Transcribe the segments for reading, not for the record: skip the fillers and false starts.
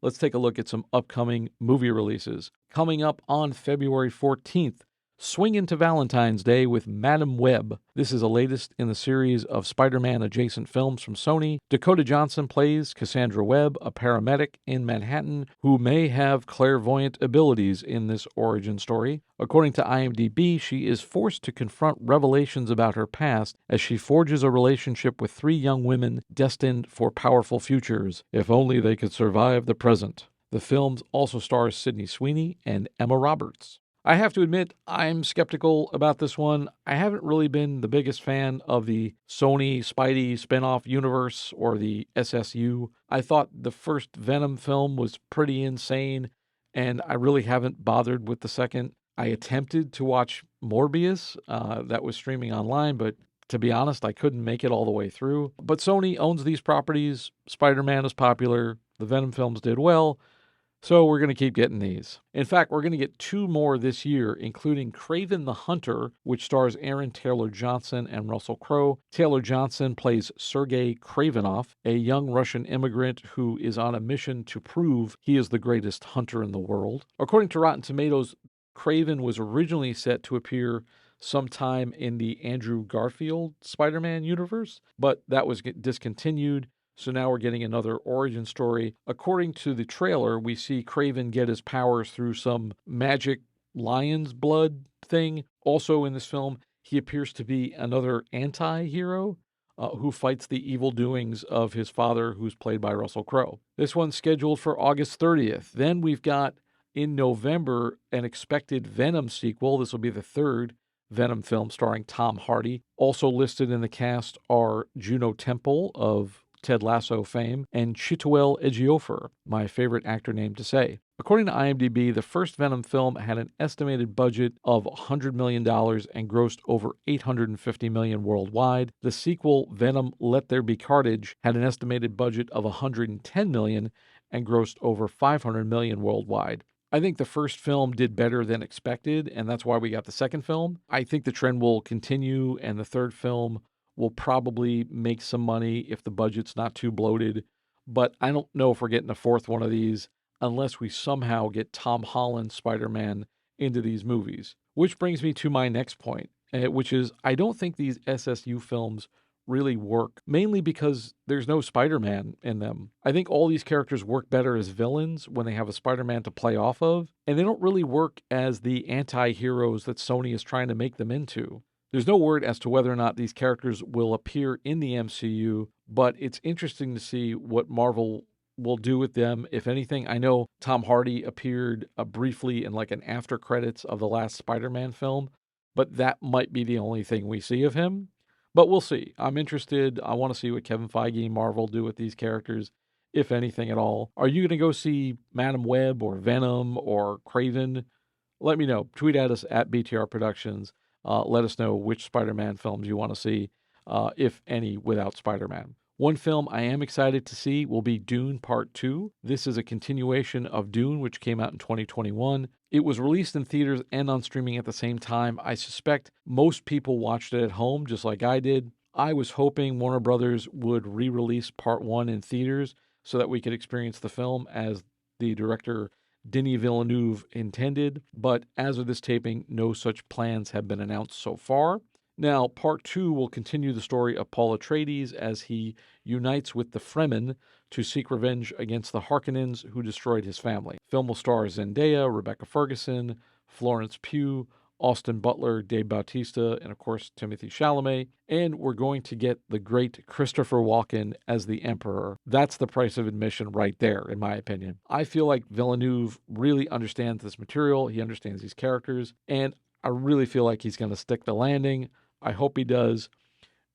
let's take a look at some upcoming movie releases. Coming up on February 14th, swing into Valentine's Day with Madam Web. This is the latest in the series of Spider-Man adjacent films from Sony. Dakota Johnson plays Cassandra Webb, a paramedic in Manhattan who may have clairvoyant abilities in this origin story. According to IMDb, she is forced to confront revelations about her past as she forges a relationship with three young women destined for powerful futures, if only they could survive the present. The film also stars Sydney Sweeney and Emma Roberts. I have to admit, I'm skeptical about this one. I haven't really been the biggest fan of the Sony Spidey spin-off universe or the SSU. I thought the first Venom film was pretty insane, and I really haven't bothered with the second. I attempted to watch Morbius, that was streaming online, but to be honest, I couldn't make it all the way through. But Sony owns these properties. Spider-Man is popular. The Venom films did well. So we're going to keep getting these. In fact, we're going to get two more this year, including Kraven the Hunter, which stars Aaron Taylor-Johnson and Russell Crowe. Taylor-Johnson plays Sergei Kravenov, a young Russian immigrant who is on a mission to prove he is the greatest hunter in the world. According to Rotten Tomatoes, Kraven was originally set to appear sometime in the Andrew Garfield Spider-Man universe, but that was discontinued. So now we're getting another origin story. According to the trailer, we see Kraven get his powers through some magic lion's blood thing. Also in this film, he appears to be another anti-hero who fights the evil doings of his father, who's played by Russell Crowe. This one's scheduled for August 30th. Then we've got, in November, an expected Venom sequel. This will be the third Venom film starring Tom Hardy. Also listed in the cast are Juno Temple of Ted Lasso fame, and Chiwetel Ejiofor, my favorite actor name to say. According to IMDb, the first Venom film had an estimated budget of $100 million and grossed over $850 million worldwide. The sequel, Venom Let There Be Carnage, had an estimated budget of $110 million and grossed over $500 million worldwide. I think the first film did better than expected, and that's why we got the second film. I think the trend will continue, and the third film will probably make some money if the budget's not too bloated. But I don't know if we're getting a fourth one of these unless we somehow get Tom Holland's Spider-Man into these movies. Which brings me to my next point, which is I don't think these SSU films really work, mainly because there's no Spider-Man in them. I think all these characters work better as villains when they have a Spider-Man to play off of, and they don't really work as the anti-heroes that Sony is trying to make them into. There's no word as to whether or not these characters will appear in the MCU, but it's interesting to see what Marvel will do with them, if anything. I know Tom Hardy appeared briefly in like an after credits of the last Spider-Man film, but that might be the only thing we see of him. But we'll see. I'm interested. I want to see what Kevin Feige and Marvel do with these characters, if anything at all. Are you going to go see Madam Web or Venom or Kraven? Let me know. Tweet at us at BTR Productions. Let us know which Spider-Man films you want to see, if any, without Spider-Man. One film I am excited to see will be Dune Part II. This is a continuation of Dune, which came out in 2021. It was released in theaters and on streaming at the same time. I suspect most people watched it at home, just like I did. I was hoping Warner Brothers would re-release Part 1 in theaters so that we could experience the film as the director Denis Villeneuve intended, but as of this taping, no such plans have been announced so far. Now, Part 2 will continue the story of Paul Atreides as he unites with the Fremen to seek revenge against the Harkonnens who destroyed his family. Film will star Zendaya, Rebecca Ferguson, Florence Pugh, Austin Butler, Dave Bautista, and of course Timothée Chalamet. And we're going to get the great Christopher Walken as the Emperor. That's the price of admission right there, in my opinion. I feel like Villeneuve really understands this material. He understands these characters. And I really feel like he's going to stick the landing. I hope he does.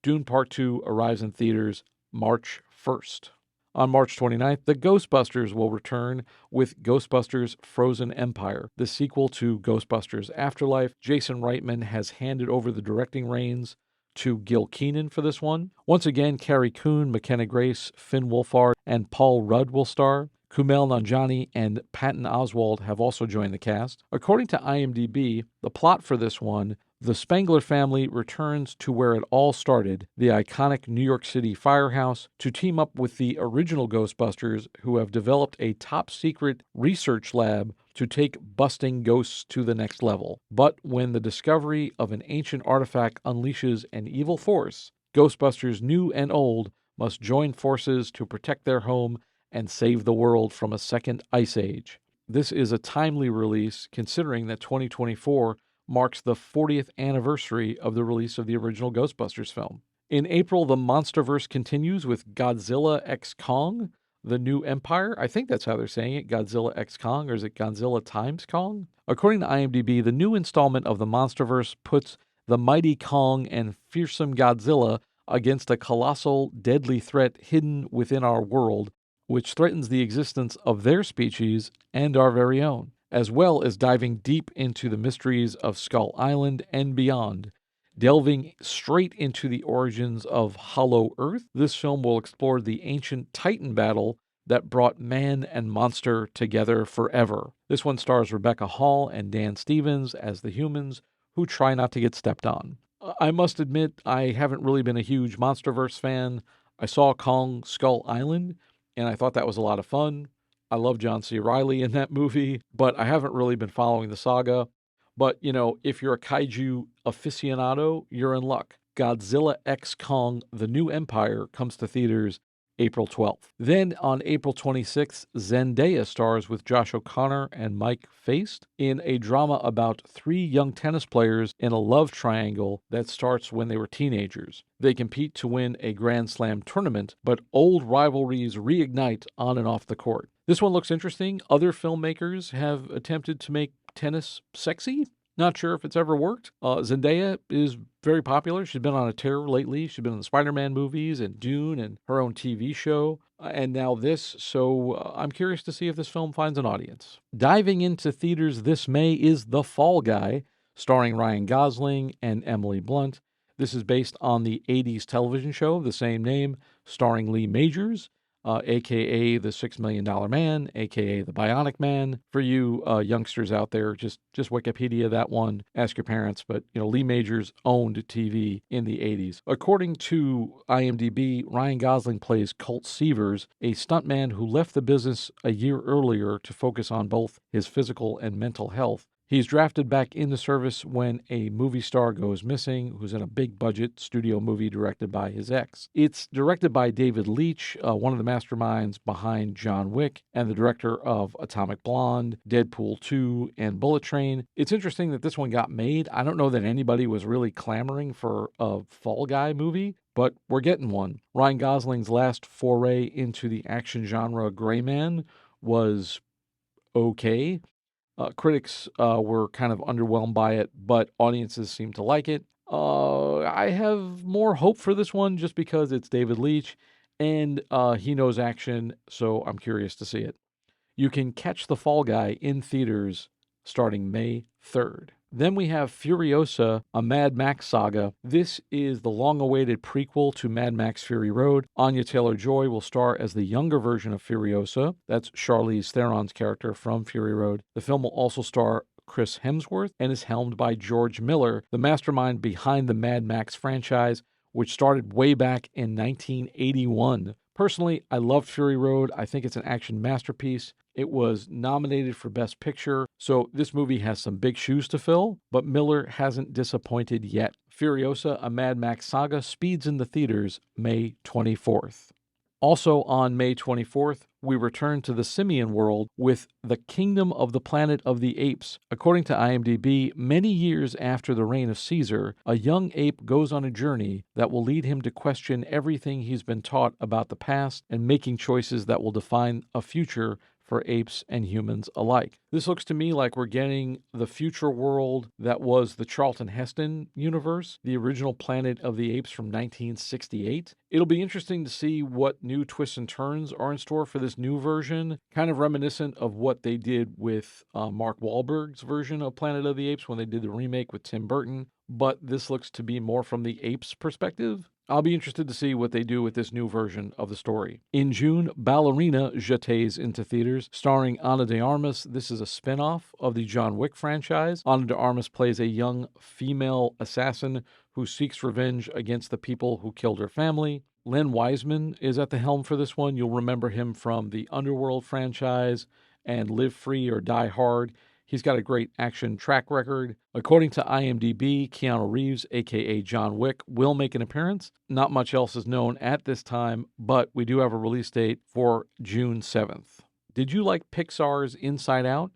Dune Part 2 arrives in theaters March 1st. On March 29th, the Ghostbusters will return with Ghostbusters Frozen Empire, the sequel to Ghostbusters Afterlife. Jason Reitman has handed over the directing reins to Gil Keenan for this one. Once again, Carrie Coon, McKenna Grace, Finn Wolfhard, and Paul Rudd will star. Kumail Nanjiani and Patton Oswalt have also joined the cast. According to IMDb, the plot for this one The Spangler family returns to where it all started, the iconic New York City firehouse, to team up with the original Ghostbusters, who have developed a top-secret research lab to take busting ghosts to the next level. But when the discovery of an ancient artifact unleashes an evil force, Ghostbusters new and old must join forces to protect their home and save the world from a second ice age. This is a timely release considering that 2024 marks the 40th anniversary of the release of the original Ghostbusters film. In April, the Monsterverse continues with Godzilla x Kong, The New Empire. I think that's how they're saying it, Godzilla x Kong, or is it Godzilla times Kong? According to IMDb, the new installment of the Monsterverse puts the mighty Kong and fearsome Godzilla against a colossal, deadly threat hidden within our world, which threatens the existence of their species and our very own, as well as diving deep into the mysteries of Skull Island and beyond. Delving straight into the origins of Hollow Earth, this film will explore the ancient Titan battle that brought man and monster together forever. This one stars Rebecca Hall and Dan Stevens as the humans who try not to get stepped on. I must admit, I haven't really been a huge Monsterverse fan. I saw Kong Skull Island, and I thought that was a lot of fun. I love John C. Reilly in that movie, but I haven't really been following the saga. But, if you're a kaiju aficionado, you're in luck. Godzilla x Kong, The New Empire comes to theaters April 12th. Then on April 26th, Zendaya stars with Josh O'Connor and Mike Faist in a drama about three young tennis players in a love triangle that starts when they were teenagers. They compete to win a Grand Slam tournament, but old rivalries reignite on and off the court. This one looks interesting. Other filmmakers have attempted to make tennis sexy. Not sure if it's ever worked. Zendaya is very popular. She's been on a tear lately. She's been in the Spider-Man movies and Dune and her own TV show, and now this. So I'm curious to see if this film finds an audience. Diving into theaters this May is The Fall Guy, starring Ryan Gosling and Emily Blunt. This is based on the 80s television show of the same name, starring Lee Majors, a.k.a. the $6 Million Man, a.k.a. the Bionic Man. For you youngsters out there, just Wikipedia that one. Ask your parents. But, Lee Majors owned TV in the 80s. According to IMDb, Ryan Gosling plays Colt Seavers, a stuntman who left the business a year earlier to focus on both his physical and mental health. He's drafted back into service when a movie star goes missing, who's in a big-budget studio movie directed by his ex. It's directed by David Leitch, one of the masterminds behind John Wick, and the director of Atomic Blonde, Deadpool 2, and Bullet Train. It's interesting that this one got made. I don't know that anybody was really clamoring for a Fall Guy movie, but we're getting one. Ryan Gosling's last foray into the action genre, Gray Man, was okay. Critics were kind of underwhelmed by it, but audiences seem to like it. I have more hope for this one just because it's David Leitch and he knows action, so I'm curious to see it. You can catch The Fall Guy in theaters starting May 3rd. Then we have Furiosa, a Mad Max saga. This is the long-awaited prequel to Mad Max Fury Road. Anya Taylor-Joy will star as the younger version of Furiosa. That's Charlize Theron's character from Fury Road. The film will also star Chris Hemsworth and is helmed by George Miller, the mastermind behind the Mad Max franchise, which started way back in 1981. Personally, I loved Fury Road. I think it's an action masterpiece. It was nominated for Best Picture, so this movie has some big shoes to fill, but Miller hasn't disappointed yet. Furiosa, a Mad Max saga, speeds into theaters May 24th. Also on May 24th, we return to the simian world with The Kingdom of the Planet of the Apes. According to IMDb, many years after the reign of Caesar, a young ape goes on a journey that will lead him to question everything he's been taught about the past and making choices that will define a future for apes and humans alike. This looks to me like we're getting the future world that was the Charlton Heston universe, the original Planet of the Apes from 1968. It'll be interesting to see what new twists and turns are in store for this new version, kind of reminiscent of what they did with Mark Wahlberg's version of Planet of the Apes when they did the remake with Tim Burton. But this looks to be more from the apes' perspective. I'll be interested to see what they do with this new version of the story. In June, Ballerina jetés into theaters, starring Ana de Armas. This is a spin-off of the John Wick franchise. Ana de Armas plays a young female assassin who seeks revenge against the people who killed her family. Len Wiseman is at the helm for this one. You'll remember him from the Underworld franchise and Live Free or Die Hard. He's got a great action track record. According to IMDb, Keanu Reeves, aka John Wick, will make an appearance. Not much else is known at this time, but we do have a release date for June 7th. Did you like Pixar's Inside Out?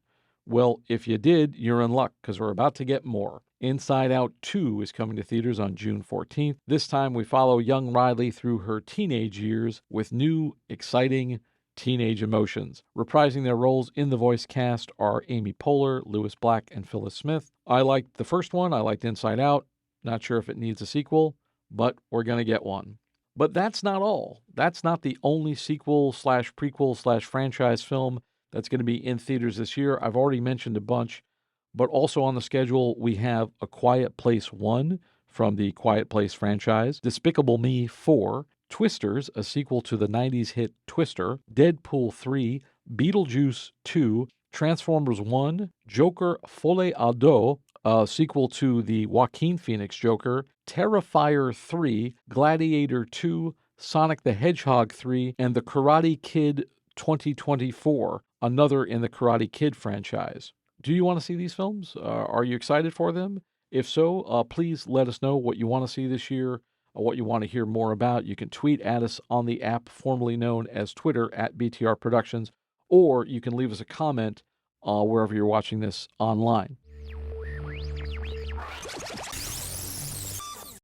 Well, if you did, you're in luck, because we're about to get more. Inside Out 2 is coming to theaters on June 14th. This time we follow young Riley through her teenage years with new, exciting teenage emotions. Reprising their roles in the voice cast are Amy Poehler, Lewis Black, and Phyllis Smith. I liked the first one. I liked Inside Out. Not sure if it needs a sequel, but we're going to get one. But that's not all. That's not the only sequel slash prequel slash franchise film that's going to be in theaters this year. I've already mentioned a bunch, but also on the schedule, we have A Quiet Place 1 from the Quiet Place franchise, Despicable Me 4, Twisters, a sequel to the 90s hit Twister, Deadpool 3, Beetlejuice 2, Transformers 1, Joker Folie à Deux, a sequel to the Joaquin Phoenix Joker, Terrifier 3, Gladiator 2, Sonic the Hedgehog 3, and The Karate Kid 2024, another in the Karate Kid franchise. Do you want to see these films? Are you excited for them? If so, please let us know what you want to see this year, what you want to hear more about. You can tweet at us on the app formerly known as Twitter at BTR Productions, or you can leave us a comment wherever you're watching this online.